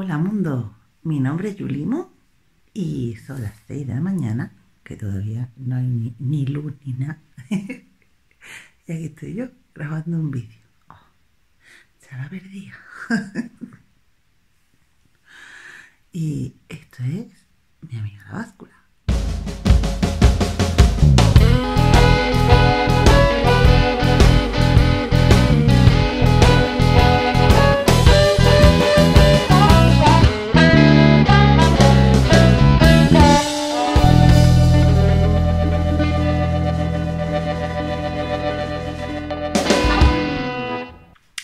Hola mundo, mi nombre es Yulimo y son las 6 de la mañana, que todavía no hay ni luz ni nada. Y aquí estoy yo grabando un vídeo. Se la perdía. Y esto es mi amiga la báscula.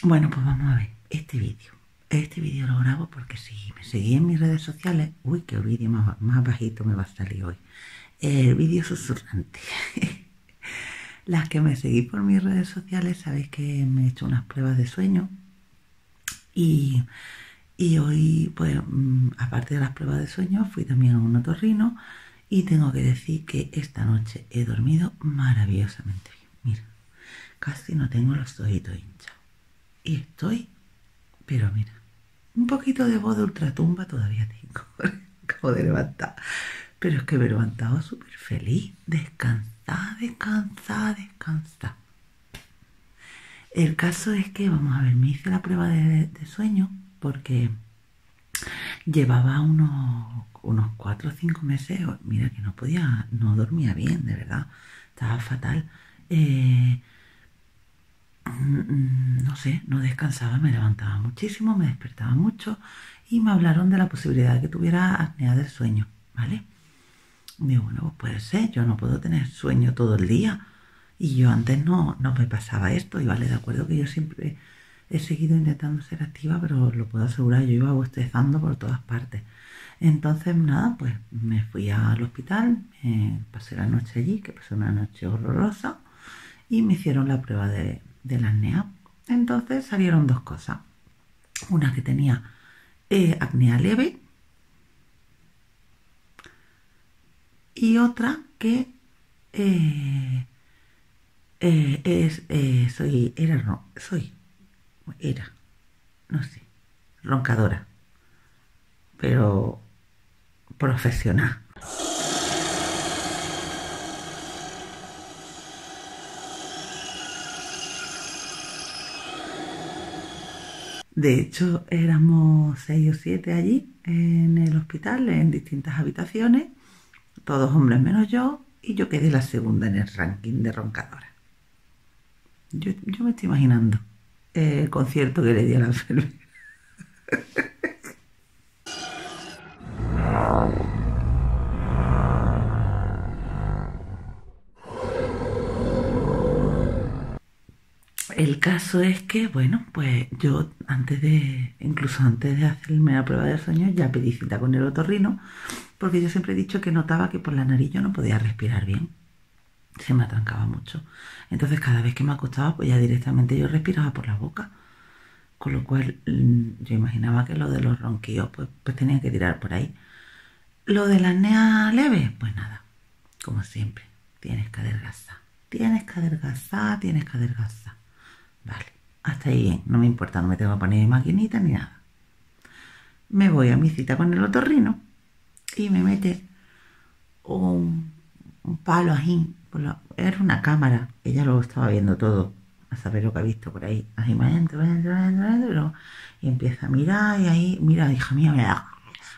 Bueno, pues vamos a ver este vídeo. Este vídeo lo grabo porque si me seguís en mis redes sociales... Uy, qué vídeo más bajito me va a salir hoy. El vídeo susurrante. Las que me seguís por mis redes sociales sabéis que me he hecho unas pruebas de sueño. Y hoy, pues, aparte de las pruebas de sueño, fui también a un otorrino. Y tengo que decir que esta noche he dormido maravillosamente bien. Mira, casi no tengo los ojitos hinchados. Y estoy, pero mira, un poquito de voz de ultratumba todavía tengo. Acabo de levantar. Pero es que me he levantado súper feliz, descansada. El caso es que, vamos a ver, me hice la prueba de sueño porque llevaba unos 4 o 5 meses, mira que no dormía bien, de verdad, estaba fatal. No sé, no descansaba, me levantaba muchísimo, me despertaba mucho y me hablaron de la posibilidad de que tuviera apnea del sueño, ¿vale? Digo, bueno, pues puede ser, yo no puedo tener sueño todo el día y yo antes no me pasaba esto y vale, de acuerdo que yo siempre he seguido intentando ser activa, pero lo puedo asegurar, yo iba bostezando por todas partes. Entonces, nada, pues me fui al hospital, pasé la noche allí, que pasé una noche horrorosa, y me hicieron la prueba de la apnea. Entonces salieron dos cosas. Una que tenía apnea leve y otra que no sé, roncadora, pero profesional. De hecho, éramos 6 o 7 allí en el hospital, en distintas habitaciones, todos hombres menos yo, y yo quedé la segunda en el ranking de roncadora. Yo me estoy imaginando el concierto que le di a la enfermera. El caso es que, bueno, pues yo incluso antes de hacerme la prueba de sueño, ya pedí cita con el otorrino, porque yo siempre he dicho que notaba que por la nariz yo no podía respirar bien, se me atrancaba mucho. Entonces cada vez que me acostaba, pues ya directamente yo respiraba por la boca, con lo cual yo imaginaba que lo de los ronquillos, pues tenía que tirar por ahí. Lo de la apnea leve, pues nada, como siempre, tienes que adelgazar. Vale, hasta ahí bien, no me importa, no me tengo que poner maquinita ni nada. Me voy a mi cita con el otorrino y me mete un palo ahí, era una cámara, ella lo estaba viendo todo, a saber lo que ha visto por ahí, así y empieza a mirar y ahí, mira, hija mía, mira,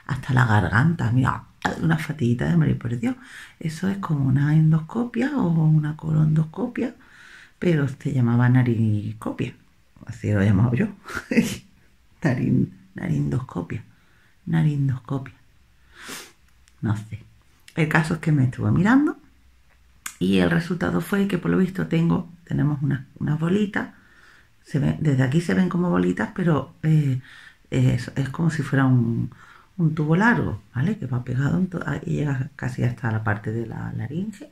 hasta la garganta, mira, una fatiguita de morir, por Dios. Eso es como una endoscopia o una colondoscopia, pero se llamaba nariscopia, así lo he llamado yo. Narindoscopia, no sé. El caso es que me estuvo mirando y el resultado fue que por lo visto tenemos unas bolitas, desde aquí se ven como bolitas, pero es como si fuera un tubo largo, ¿vale? Que va pegado y llega casi hasta la parte de la laringe,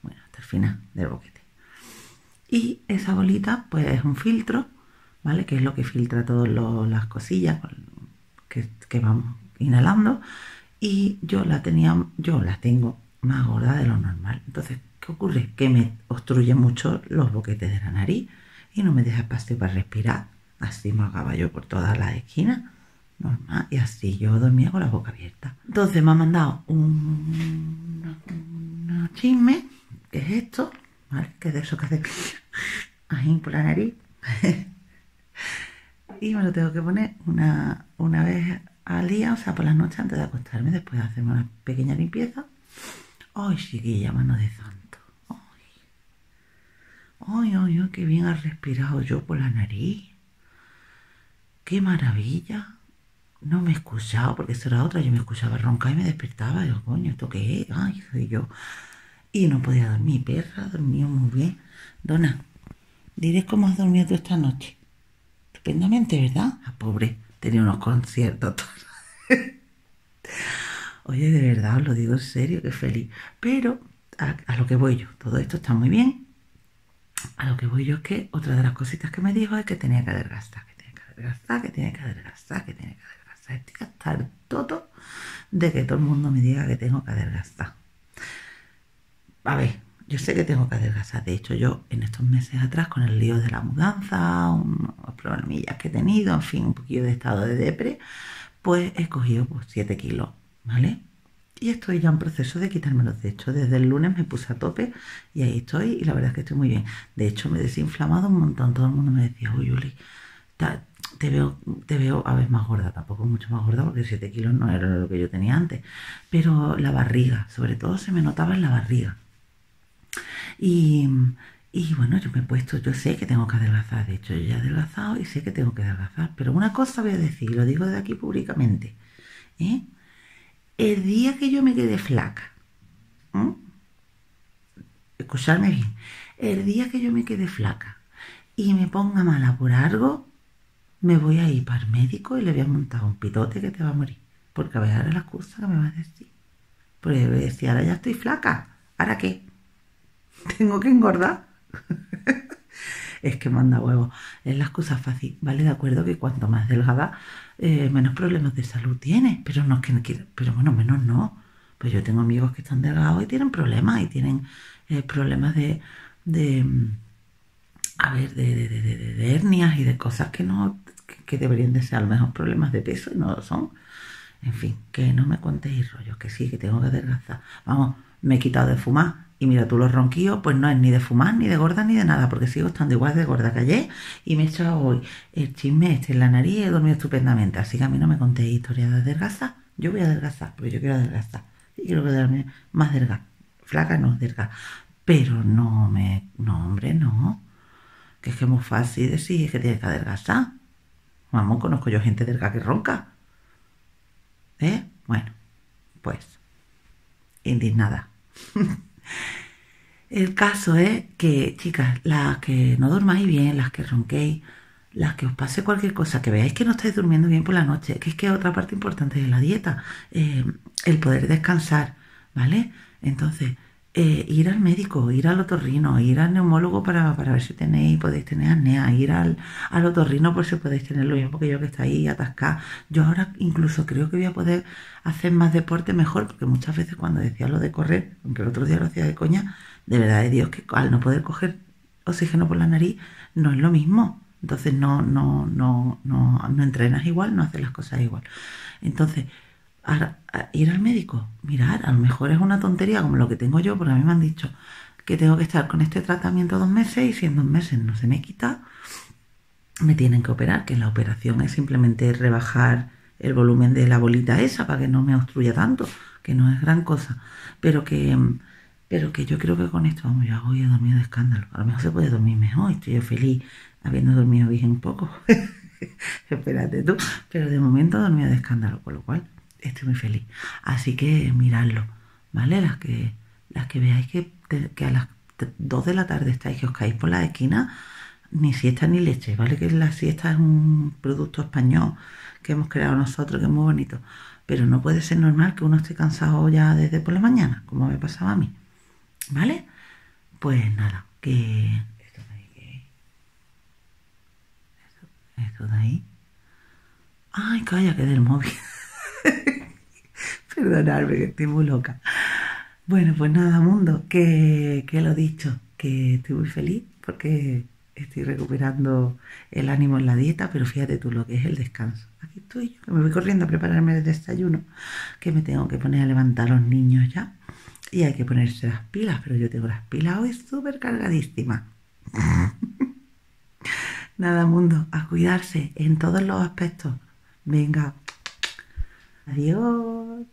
bueno, hasta el final del boquete. Y esa bolita, pues es un filtro, ¿vale? Que es lo que filtra todas las cosillas que vamos inhalando. Y yo la tengo más gorda de lo normal. Entonces, ¿qué ocurre? Que me obstruye mucho los boquetes de la nariz y no me deja espacio para respirar. Así me acaba yo por todas las esquinas. normal. Y así yo dormía con la boca abierta. Entonces me ha mandado un chisme, que es esto, ¿vale? Que es de eso que hace ahí por la nariz. Y me lo tengo que poner una vez al día, o sea, por las noches antes de acostarme, después de hacerme una pequeña limpieza. Ay, chiquilla, mano de santo. Ay, ay, ay, qué bien has respirado yo por la nariz. Qué maravilla. No me he escuchado, porque eso era otra. Yo me escuchaba roncar y me despertaba. Digo, coño, ¿esto qué es? Ay, soy yo. Y no podía dormir, perra, dormía muy bien. Dona, diré cómo has dormido tú esta noche. Estupendamente, ¿verdad? La pobre, tenía unos conciertos. Oye, de verdad, os lo digo en serio, qué feliz. Pero a lo que voy yo, todo esto está muy bien. A lo que voy yo es que otra de las cositas que me dijo es que tenía que adelgazar, que tenía que adelgazar, que tenía que adelgazar, que tenía que adelgazar. Estoy hasta el toto de que todo el mundo me diga que tengo que adelgazar. A ver, yo sé que tengo que adelgazar. De hecho, yo en estos meses atrás, con el lío de la mudanza, unos problemillas que he tenido, en fin, un poquillo de estado de depre, pues he cogido pues, 7 kilos, ¿vale? Y estoy ya en proceso de quitármelos. De hecho, desde el lunes me puse a tope y ahí estoy y la verdad es que estoy muy bien. De hecho, me he desinflamado un montón. Todo el mundo me decía, uy, Yuli, te veo a ver más gorda. Tampoco mucho más gorda porque 7 kilos no era lo que yo tenía antes. Pero la barriga, sobre todo se me notaba en la barriga. Y, y bueno, yo me he puesto, yo sé que tengo que adelgazar. De hecho, yo ya he adelgazado y sé que tengo que adelgazar. Pero una cosa voy a decir, lo digo de aquí públicamente, ¿eh? El día que yo me quede flaca, ¿eh? Escuchadme bien, el día que yo me quede flaca y me ponga mala por algo, me voy a ir para el médico y le voy a montar un pitote que te va a morir. Porque a ver ahora la excusa que me va a decir. Porque voy a decir, ahora ya estoy flaca, ¿ahora qué? ¿Tengo que engordar? Es que manda huevo. Es la excusa fácil. Vale, de acuerdo que cuanto más delgada, menos problemas de salud tienes. Pero no es que no quiera, pero bueno, menos no. Pues yo tengo amigos que están delgados y tienen problemas. Y tienen problemas de a ver, de hernias y de cosas que no, que deberían de ser a lo mejor problemas de peso y no lo son. En fin, que no me contéis rollos, que sí, que tengo que adelgazar. Vamos, me he quitado de fumar. Y mira, tú los ronquillos, pues no es ni de fumar, ni de gorda, ni de nada, porque sigo estando igual de gorda que ayer y me he echado hoy el chisme este en la nariz y he dormido estupendamente. Así que a mí no me contéis historias de adelgazar. Yo voy a adelgazar, porque yo quiero adelgazar. Y quiero quedarme más delgada. Flaca no, delgada. Pero no, hombre, no. Que es que es muy fácil decir que tienes que adelgazar. Vamos, conozco yo gente delgada que ronca. Bueno, pues, indignada. El caso es que, chicas, las que no dormáis bien, las que ronquéis, las que os pase cualquier cosa, que veáis que no estáis durmiendo bien por la noche, que es que otra parte importante de la dieta, el poder descansar, ¿vale? Entonces, ir al médico, ir al otorrino, ir al neumólogo para ver si podéis tener apnea, ir al otorrino por si podéis tener lo mismo que yo que está ahí atascada. Yo ahora incluso creo que voy a poder hacer más deporte mejor, porque muchas veces cuando decía lo de correr, aunque el otro día lo hacía de coña, de verdad de Dios que al no poder coger oxígeno por la nariz no es lo mismo. Entonces no entrenas igual, no haces las cosas igual. Entonces, ir al médico, mirar, a lo mejor es una tontería como lo que tengo yo, porque a mí me han dicho que tengo que estar con este tratamiento 2 meses y si en 2 meses no se me quita, me tienen que operar, que la operación es simplemente rebajar el volumen de la bolita esa para que no me obstruya tanto, que no es gran cosa, pero que yo creo que con esto, vamos, yo hoy he dormido de escándalo, a lo mejor se puede dormir mejor, estoy yo feliz habiendo dormido bien un poco, espérate tú, pero de momento he dormido de escándalo, con lo cual estoy muy feliz. Así que miradlo, ¿vale? Las que veáis que a las 2 de la tarde estáis, que os caéis por la esquina, ni siesta ni leche, ¿vale? Que la siesta es un producto español que hemos creado nosotros, que es muy bonito. Pero no puede ser normal que uno esté cansado ya desde por la mañana, como me pasaba a mí, ¿vale? Pues nada, que... Esto de ahí... Ay, calla, que del móvil. Perdonadme, que estoy muy loca. Bueno, pues nada, mundo, que lo dicho, que estoy muy feliz porque Estoy recuperando el ánimo en la dieta, pero fíjate tú lo que es el descanso. Aquí estoy yo, que me voy corriendo a prepararme el desayuno, que me tengo que poner a levantar a los niños ya. Y hay que ponerse las pilas, pero yo tengo las pilas hoy súper cargadísimas. Nada, mundo, a cuidarse en todos los aspectos. Venga, adiós.